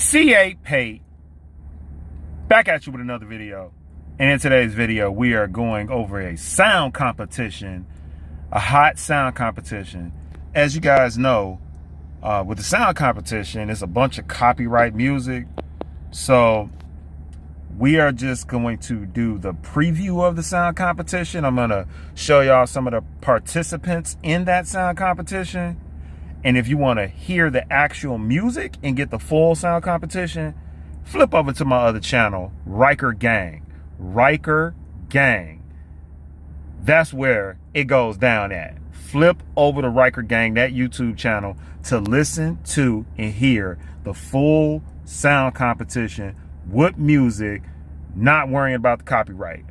C8 Pate, back at you with another video. And in today's video, we are going over a sound competition, a hot sound competition. As you guys know, with the sound competition, it's a bunch of copyright music. So we are just going to do the preview of the sound competition. I'm gonna show y'all some of the participants in that sound competition. And if you want to hear the actual music and get the full sound competition, flip over to my other channel, Ryker Gang. Ryker Gang. That's where it goes down at. Flip over to Ryker Gang, that YouTube channel, to listen to and hear the full sound competition with music, not worrying about the copyright.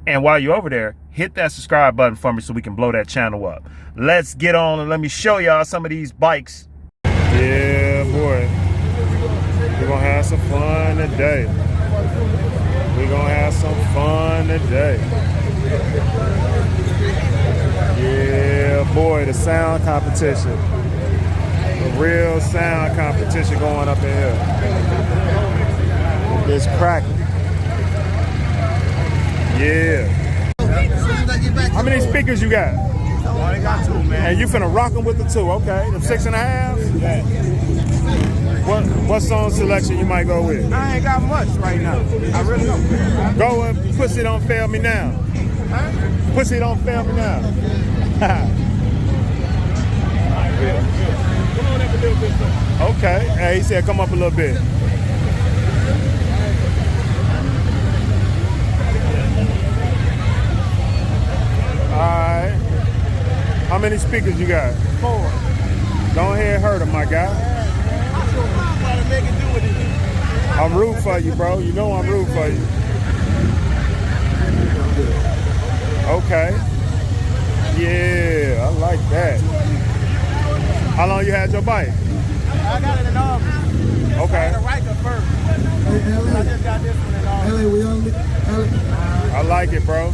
And while you're over there, hit that subscribe button for me so we can blow that channel up. Let's get on and let me show y'all some of these bikes. Yeah, boy. We're gonna have some fun today. We're gonna have some fun today. Yeah, boy, the sound competition. The real sound competition going up in here. It's cracking. Yeah. How many speakers you got? I only got 2, man. And you finna rock them with the 2, okay? The 6.5? Yeah. What song selection you might go with? I ain't got much right now. I really don't. Go with Pussy Don't Fail Me Now. Huh? Pussy Don't Fail Me Now. Come on up a little bit, though. Okay. Hey, he said come up a little bit. Alright. How many speakers you got? 4. Go ahead and hurt him, my guy. I'm rooting for you, bro. You know I'm rooting for you. Okay. Yeah, I like that. How long you had your bike? I got it in August. Okay. I had a Ryker first. I just got this one in August. I like it, bro.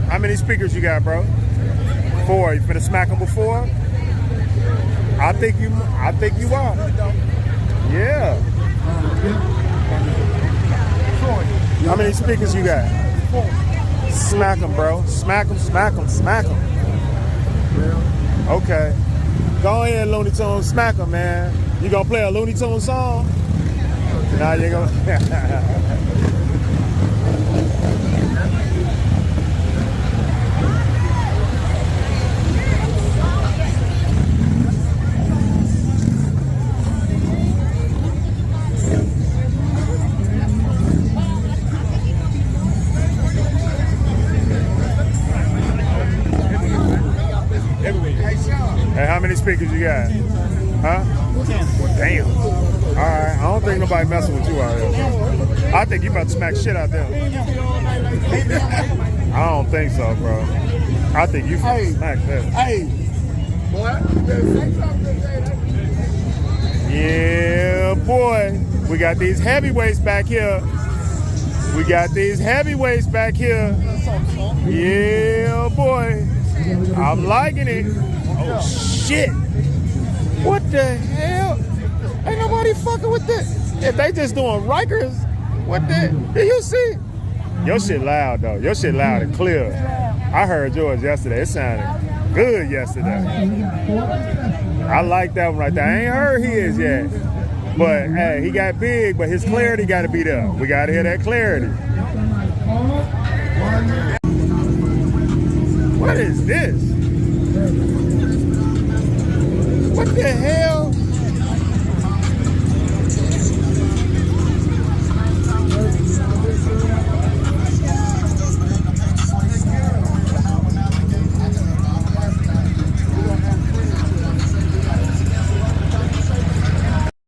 How many speakers you got, bro? 4. You finna smack them before? I think you are. Yeah. How many speakers you got? 4. Smack them, bro. Smack them, smack them, smack them. Okay. Go ahead, Looney Tunes, smack them, man. You gonna play a Looney Tunes song? Nah, you gonna. Hey, how many speakers you got? Huh? 10. Damn. All right. I don't think nobody messing with you out here. I think you about to smack shit out there. I don't think so, bro. I think you finna smack that. Hey. Yeah, boy. We got these heavyweights back here. We got these heavyweights back here. Yeah, boy. I'm liking it. Oh, shit. What the hell? Ain't nobody fucking with this. If they just doing Rykers, what the? Do you see? Your shit loud, though. Your shit loud and clear. I heard yours yesterday. It sounded good yesterday. I like that one right there. I ain't heard his yet. But, hey, he got big, but his clarity got to be there. We got to hear that clarity. What is this?